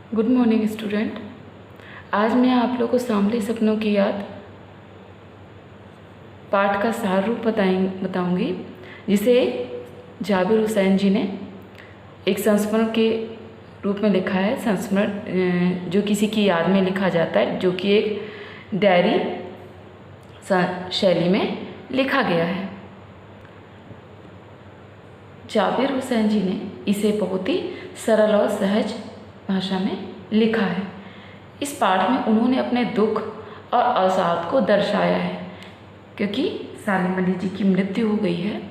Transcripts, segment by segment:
Good morning student. आज मैं आप लोगों को सांवले सपनों की याद पाठ का सार रूप बताऊंगी, जिसे जाबिर हुसैन जी ने एक संस्मरण के रूप में लिखा है। संस्मरण जो किसी की याद में लिखा जाता है, जो कि एक डायरी शैली में लिखा गया है। जाबिर हुसैन जी ने इसे बहुत ही सरल और सहज भाषा में लिखा है। इस पाठ में उन्होंने अपने दुख और अवसाद को दर्शाया है, क्योंकि सालिम अली जी की मृत्यु हो गई है,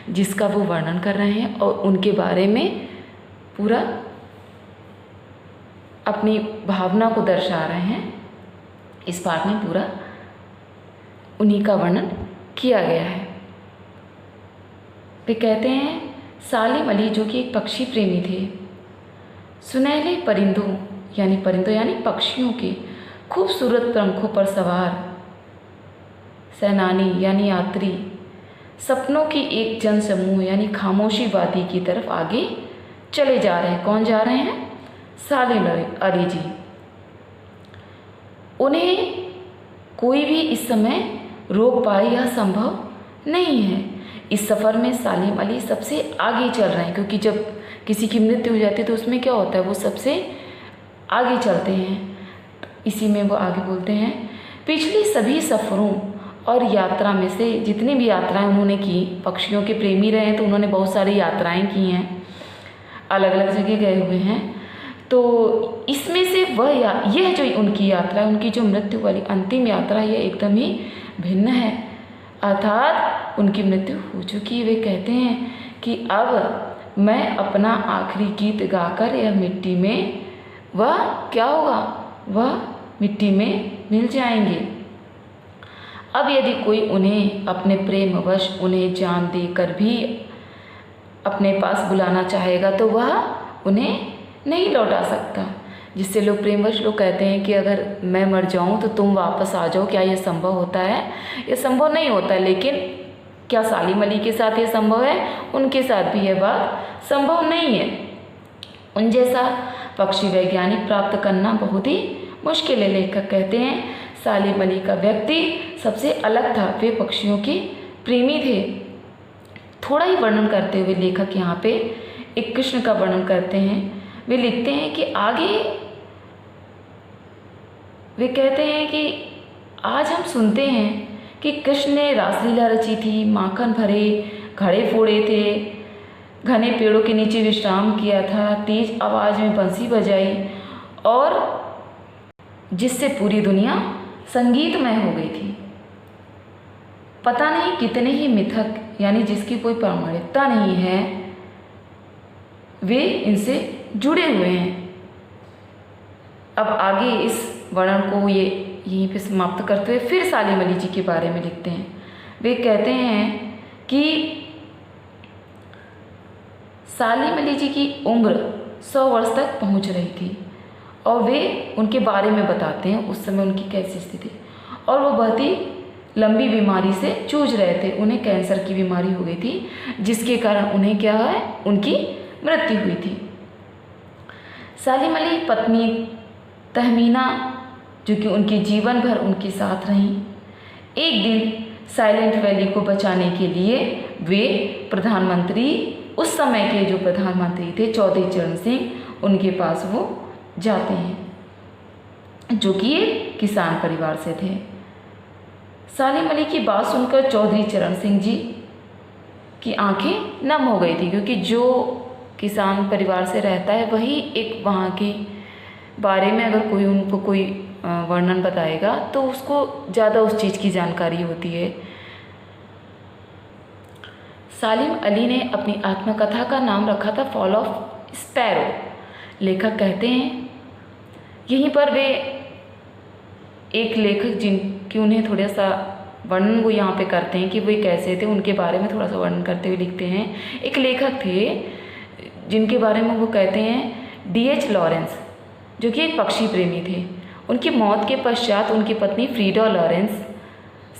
जिसका वो वर्णन कर रहे हैं और उनके बारे में पूरा अपनी भावना को दर्शा रहे हैं। इस पाठ में पूरा उन्हीं का वर्णन किया गया है। वे कहते हैं, सालिम अली जो कि एक पक्षी प्रेमी थे, सुनहले परिंदों यानी पक्षियों के खूबसूरत पंखों पर सवार सेनानी यानी यात्री सपनों की एक जनसमूह यानी खामोशी वादी की तरफ आगे चले जा रहे हैं। कौन जा रहे हैं? सालिम अली जी। उन्हें कोई भी इस समय रोक पाए यह संभव नहीं है। इस सफ़र में सालिम अली सबसे आगे चल रहे हैं, क्योंकि जब किसी की मृत्यु हो जाती है तो उसमें क्या होता है, वो सबसे आगे चलते हैं। इसी में वो आगे बोलते हैं, पिछली सभी सफ़रों और यात्रा में से जितनी भी यात्राएं उन्होंने की, पक्षियों के प्रेमी रहे हैं तो उन्होंने बहुत सारी यात्राएं की हैं, अलग अलग जगह गए हुए हैं। तो इसमें से यह जो उनकी यात्रा, उनकी जो मृत्यु वाली अंतिम यात्रा, यह एकदम ही भिन्न है। अर्थात उनकी मृत्यु हो चुकी। वे कहते हैं कि अब मैं अपना आखिरी गीत गाकर यह मिट्टी में, वह क्या होगा, वह मिट्टी में मिल जाएंगे। अब यदि कोई उन्हें अपने प्रेमवश उन्हें जान देकर भी अपने पास बुलाना चाहेगा तो वह उन्हें नहीं लौटा सकता। जिससे लोग प्रेमवश लोग कहते हैं कि अगर मैं मर जाऊं तो तुम वापस आ जाओ। क्या यह संभव होता है? यह संभव नहीं होता। लेकिन क्या सालिम अली के साथ यह संभव है? उनके साथ भी यह बात संभव नहीं है। उन जैसा पक्षी वैज्ञानिक प्राप्त करना बहुत ही मुश्किल है। लेखक कहते हैं, सालिम अली का व्यक्ति सबसे अलग था। वे पक्षियों के प्रेमी थे। थोड़ा ही वर्णन करते हुए लेखक यहाँ पे एक कृष्ण का वर्णन करते हैं। वे लिखते हैं कि आगे वे कहते हैं कि आज हम सुनते हैं कि कृष्ण ने रासलीला रची थी, माखन भरे घड़े फोड़े थे, घने पेड़ों के नीचे विश्राम किया था, तेज आवाज़ में बंसी बजाई, और जिससे पूरी दुनिया संगीतमय हो गई थी। पता नहीं कितने ही मिथक यानी जिसकी कोई प्रामाणिकता नहीं है, वे इनसे जुड़े हुए हैं। अब आगे इस वर्णन को ये यहीं पे समाप्त करते हुए फिर सालिम अली जी के बारे में लिखते हैं। वे कहते हैं कि सालिम अली जी की उम्र 100 वर्ष तक पहुंच रही थी, और वे उनके बारे में बताते हैं उस समय उनकी कैसी स्थिति, और वो बहुत ही लंबी बीमारी से जूझ रहे थे। उन्हें कैंसर की बीमारी हो गई थी, जिसके कारण उन्हें क्या है, उनकी मृत्यु हुई थी। सालिम अली पत्नी तहमीना, जो कि उनके जीवन भर उनके साथ रहीं, एक दिन साइलेंट वैली को बचाने के लिए वे प्रधानमंत्री, उस समय के जो प्रधानमंत्री थे चौधरी चरण सिंह, उनके पास वो जाते हैं, जो कि एक किसान परिवार से थे। सालिम अली की बात सुनकर चौधरी चरण सिंह जी की आंखें नम हो गई थी, क्योंकि जो किसान परिवार से रहता है वही एक वहाँ के बारे में अगर कोई उनको कोई वर्णन बताएगा तो उसको ज़्यादा उस चीज़ की जानकारी होती है। सालिम अली ने अपनी आत्मकथा का नाम रखा था फॉल ऑफ स्पैरो। लेखक कहते हैं, यहीं पर वे एक लेखक जिनकी उन्हें थोड़ा सा वर्णन वो यहाँ पे करते हैं कि वे कैसे थे, उनके बारे में थोड़ा सा वर्णन करते हुए लिखते हैं। एक लेखक थे जिनके बारे में वो कहते हैं D.H. लॉरेंस, जो कि एक पक्षी प्रेमी थे। उनकी मौत के पश्चात उनकी पत्नी फ्रीडा लॉरेंस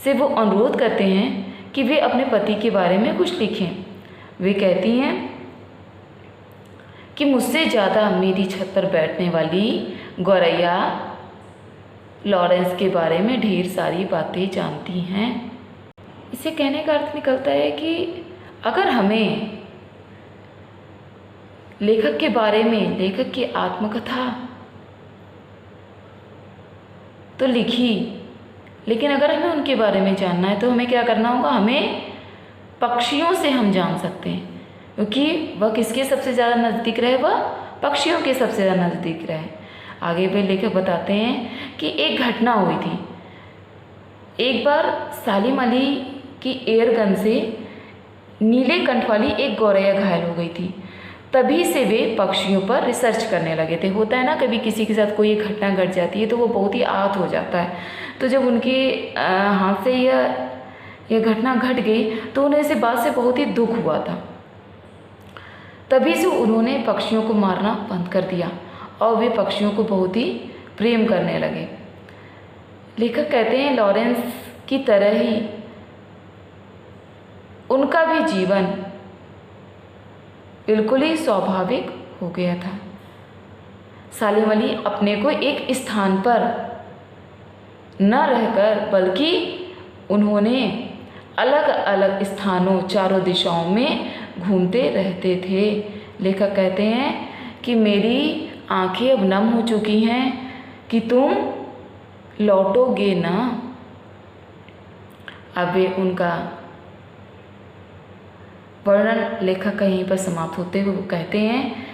से वो अनुरोध करते हैं कि वे अपने पति के बारे में कुछ लिखें। वे कहती हैं कि मुझसे ज़्यादा मेरी छत पर बैठने वाली गौरैया लॉरेंस के बारे में ढेर सारी बातें जानती हैं। इसे कहने का अर्थ निकलता है कि अगर हमें लेखक के बारे में, लेखक की आत्मकथा तो लिखी, लेकिन अगर हमें उनके बारे में जानना है तो हमें क्या करना होगा? हमें पक्षियों से हम जान सकते हैं, क्योंकि वह किसके सबसे ज़्यादा नज़दीक रहे? वह पक्षियों के सबसे ज़्यादा नज़दीक रहे। आगे भी लेखक बताते हैं कि एक घटना हुई थी। एक बार सालिम अली की एयर गन से नीले कंठ वाली एक गौरैया घायल हो गई थी। तभी से वे पक्षियों पर रिसर्च करने लगे थे। होता है ना, कभी किसी के साथ कोई घटना घट जाती है तो वो बहुत ही आहत हो जाता है। तो जब उनके हाथ से यह घटना घट गई तो उन्हें इस बात से बहुत ही दुख हुआ था। तभी से उन्होंने पक्षियों को मारना बंद कर दिया और वे पक्षियों को बहुत ही प्रेम करने लगे। लेखक कहते हैं लॉरेंस की तरह ही उनका भी जीवन बिल्कुल ही स्वाभाविक हो गया था। सालिम अली अपने को एक स्थान पर न रहकर बल्कि उन्होंने अलग अलग स्थानों, चारों दिशाओं में घूमते रहते थे। लेखक कहते हैं कि मेरी आंखें अब नम हो चुकी हैं कि तुम लौटोगे ना। अब वे उनका वर्णन लेखक का यहीं पर समाप्त होते हुए वो कहते हैं